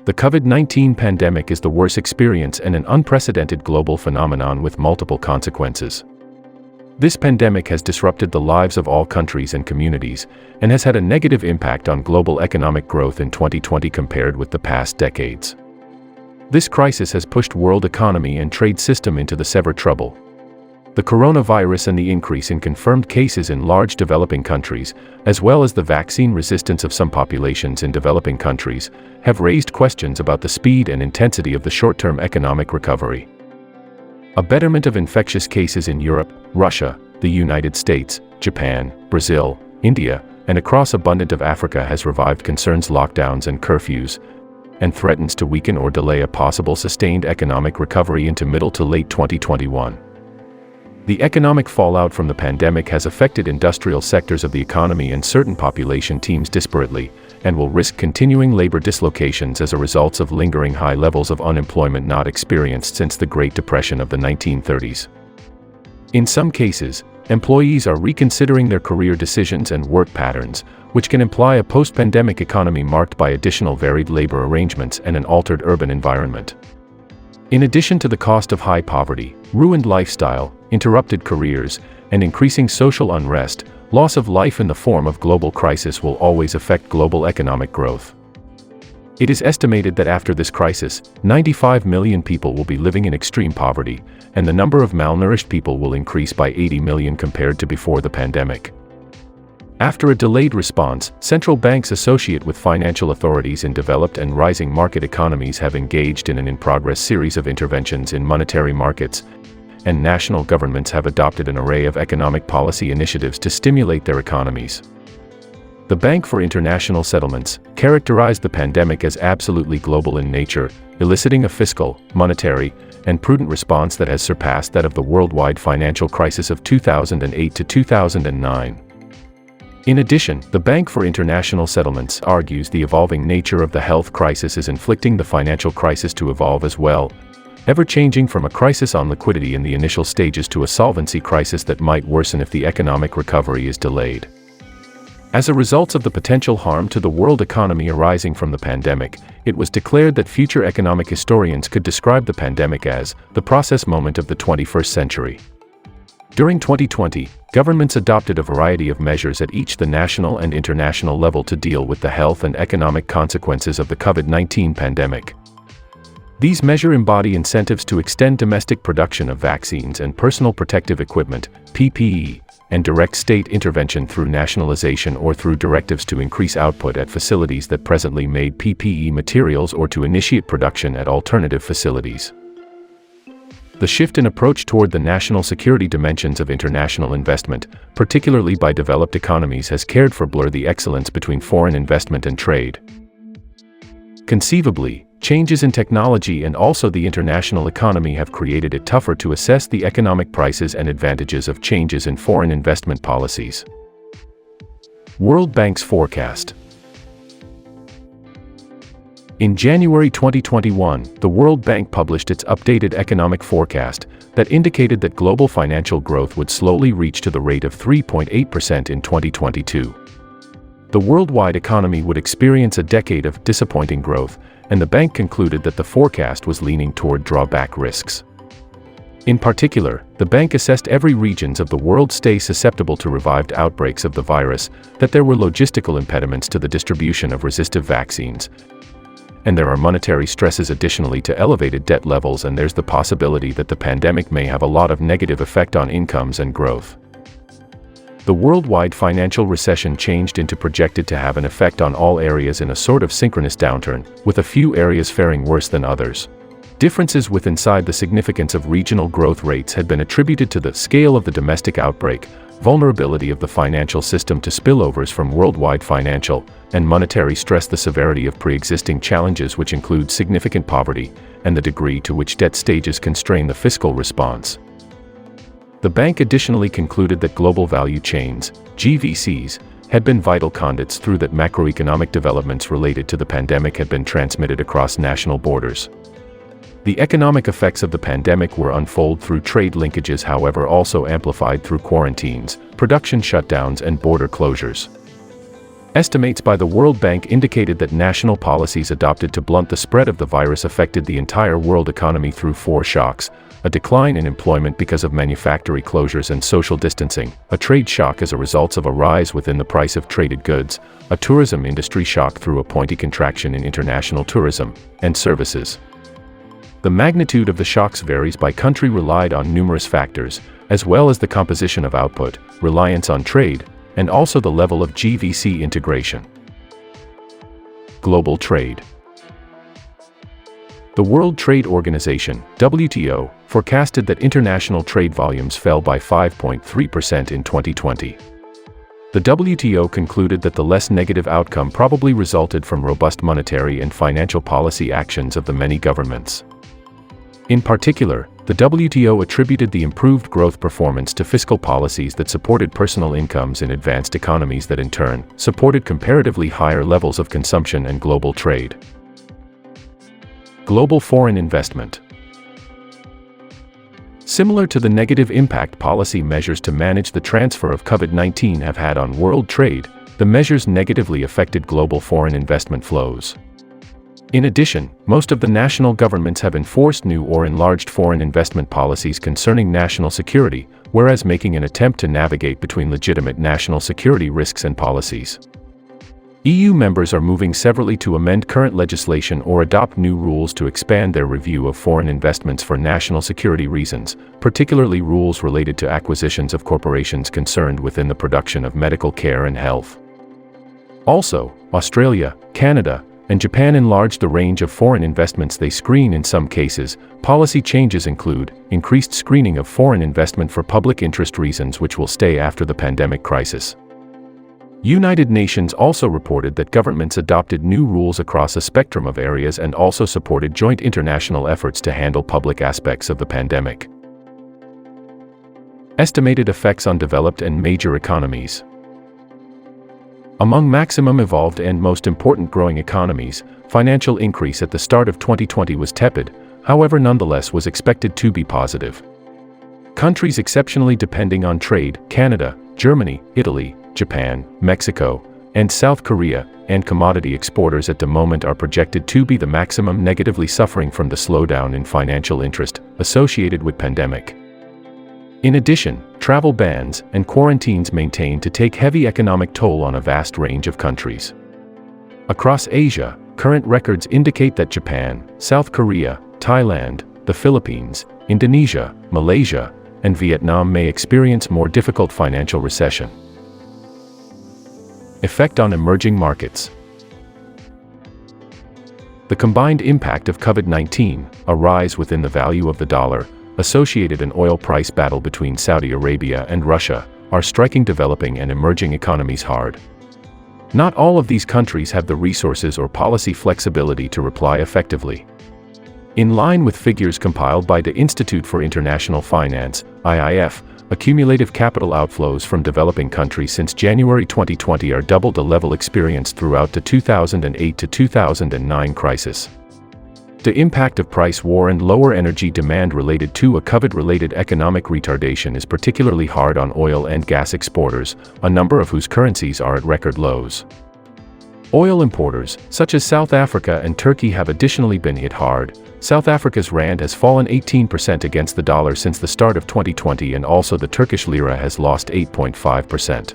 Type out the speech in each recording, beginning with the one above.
The COVID-19 pandemic is the worst experience and an unprecedented global phenomenon with multiple consequences. This pandemic has disrupted the lives of all countries and communities, and has had a negative impact on global economic growth in 2020 compared with the past decades. This crisis has pushed world economy and trade system into the severe trouble. The coronavirus and the increase in confirmed cases in large developing countries, as well as the vaccine resistance of some populations in developing countries, have raised questions about the speed and intensity of the short-term economic recovery. A betterment of infectious cases in Europe, Russia, the United States, Japan, Brazil, India, and across abundant of Africa has revived concerns lockdowns and curfews, and threatens to weaken or delay a possible sustained economic recovery into middle to late 2021. The economic fallout from the pandemic has affected industrial sectors of the economy and certain population teams disparately, and will risk continuing labor dislocations as a result of lingering high levels of unemployment not experienced since the Great Depression of the 1930s. In some cases, employees are reconsidering their career decisions and work patterns, which can imply a post-pandemic economy marked by additional varied labor arrangements and an altered urban environment. In addition to the cost of high poverty, ruined lifestyle, interrupted careers, and increasing social unrest, loss of life in the form of global crisis will always affect global economic growth. It is estimated that after this crisis, 95 million people will be living in extreme poverty, and the number of malnourished people will increase by 80 million compared to before the pandemic. After a delayed response, central banks associate with financial authorities in developed and rising market economies have engaged in an in-progress series of interventions in monetary markets, and national governments have adopted an array of economic policy initiatives to stimulate their economies. The Bank for International Settlements characterized the pandemic as absolutely global in nature, eliciting a fiscal, monetary, and prudent response that has surpassed that of the worldwide financial crisis of 2008 to 2009. In addition, the Bank for International Settlements argues the evolving nature of the health crisis is inflicting the financial crisis to evolve as well, ever changing from a crisis on liquidity in the initial stages to a solvency crisis that might worsen if the economic recovery is delayed. As a result of the potential harm to the world economy arising from the pandemic, it was declared that future economic historians could describe the pandemic as the process moment of the 21st century. During 2020, governments adopted a variety of measures at each the national and international level to deal with the health and economic consequences of the COVID-19 pandemic. These measures embody incentives to extend domestic production of vaccines and personal protective equipment, PPE, and direct state intervention through nationalization or through directives to increase output at facilities that presently made PPE materials or to initiate production at alternative facilities. The shift in approach toward the national security dimensions of international investment, particularly by developed economies, has cared for blur the excellence between foreign investment and trade. Conceivably, changes in technology and also the international economy have created it tougher to assess the economic prices and advantages of changes in foreign investment policies. World Bank's forecast. In January 2021, the World Bank published its updated economic forecast that indicated that global financial growth would slowly reach to the rate of 3.8% in 2022. The worldwide economy would experience a decade of disappointing growth, and the bank concluded that the forecast was leaning toward drawback risks. In particular, the bank assessed every regions of the world stay susceptible to revived outbreaks of the virus, that there were logistical impediments to the distribution of resistive vaccines, and there are monetary stresses additionally to elevated debt levels, and there's the possibility that the pandemic may have a lot of negative effect on incomes and growth. The worldwide financial recession changed into projected to have an effect on all areas in a sort of synchronous downturn, with a few areas faring worse than others. Differences within the significance of regional growth rates had been attributed to the scale of the domestic outbreak, vulnerability of the financial system to spillovers from worldwide financial and monetary stress, the severity of pre-existing challenges which include significant poverty, and the degree to which debt stages constrain the fiscal response. The bank additionally concluded that global value chains, GVCs, had been vital conduits through that macroeconomic developments related to the pandemic had been transmitted across national borders. The economic effects of the pandemic were unfold through trade linkages, however also amplified through quarantines, production shutdowns and border closures. Estimates by the World Bank indicated that national policies adopted to blunt the spread of the virus affected the entire world economy through 4 shocks: a decline in employment because of manufactory closures and social distancing, a trade shock as a result of a rise within the price of traded goods, a tourism industry shock through a pointy contraction in international tourism and services. The magnitude of the shocks varies by country, relied on numerous factors, as well as the composition of output, reliance on trade, and also the level of GVC integration. Global trade. The World Trade Organization, WTO, forecasted that international trade volumes fell by 5.3% in 2020. The WTO concluded that the less negative outcome probably resulted from robust monetary and financial policy actions of the many governments. In particular, the WTO attributed the improved growth performance to fiscal policies that supported personal incomes in advanced economies that in turn supported comparatively higher levels of consumption and global trade. Global foreign investment. Similar to the negative impact policy measures to manage the transfer of COVID-19 have had on world trade, the measures negatively affected global foreign investment flows. In addition, most of the national governments have enforced new or enlarged foreign investment policies concerning national security, whereas making an attempt to navigate between legitimate national security risks and policies. EU members are moving severally to amend current legislation or adopt new rules to expand their review of foreign investments for national security reasons, particularly rules related to acquisitions of corporations concerned within the production of medical care and health. Also, Australia, Canada, and Japan enlarged the range of foreign investments they screen in some cases. Policy changes include increased screening of foreign investment for public interest reasons, which will stay after the pandemic crisis. United Nations also reported that governments adopted new rules across a spectrum of areas and also supported joint international efforts to handle public aspects of the pandemic. Estimated effects on developed and major economies. Among maximum evolved and most important growing economies, financial increase at the start of 2020 was tepid, however nonetheless was expected to be positive. Countries exceptionally depending on trade, Canada, Germany, Italy, Japan, Mexico, and South Korea, and commodity exporters at the moment are projected to be the maximum negatively suffering from the slowdown in financial interest associated with pandemic. In addition, travel bans and quarantines maintain to take heavy economic toll on a vast range of countries. Across Asia, current records indicate that Japan, South Korea, Thailand, the Philippines, Indonesia, Malaysia, and Vietnam may experience more difficult financial recession. Effect on emerging markets. The combined impact of COVID-19, a rise within the value of the dollar, associated an oil price battle between Saudi Arabia and Russia, are striking developing and emerging economies hard. Not all of these countries have the resources or policy flexibility to reply effectively. In line with figures compiled by the Institute for International Finance, IIF, accumulative capital outflows from developing countries since January 2020 are double the level experienced throughout the 2008 to 2009 crisis. The impact of price war and lower energy demand related to a COVID-related economic retardation is particularly hard on oil and gas exporters, a number of whose currencies are at record lows. Oil importers, such as South Africa and Turkey, have additionally been hit hard. South Africa's rand has fallen 18% against the dollar since the start of 2020, and also the Turkish lira has lost 8.5%.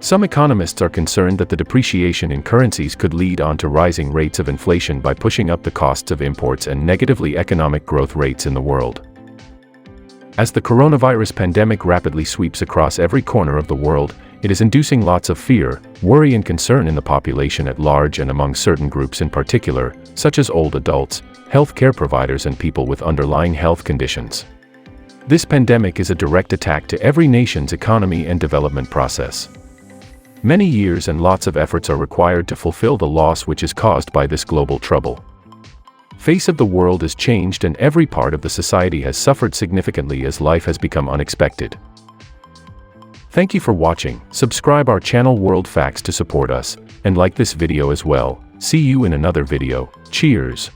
Some economists are concerned that the depreciation in currencies could lead on to rising rates of inflation by pushing up the costs of imports and negatively economic growth rates in the world. As the coronavirus pandemic rapidly sweeps across every corner of the world, it is inducing lots of fear, worry and concern in the population at large and among certain groups in particular, such as old adults, health care providers and people with underlying health conditions. This pandemic is a direct attack to every nation's economy and development process. Many years and lots of efforts are required to fulfill the loss which is caused by this global trouble. Face of the world is changed and every part of the society has suffered significantly as life has become unexpected. Thank you for watching. Subscribe our channel World Facts to support us, and like this video as well. See you in another video. Cheers!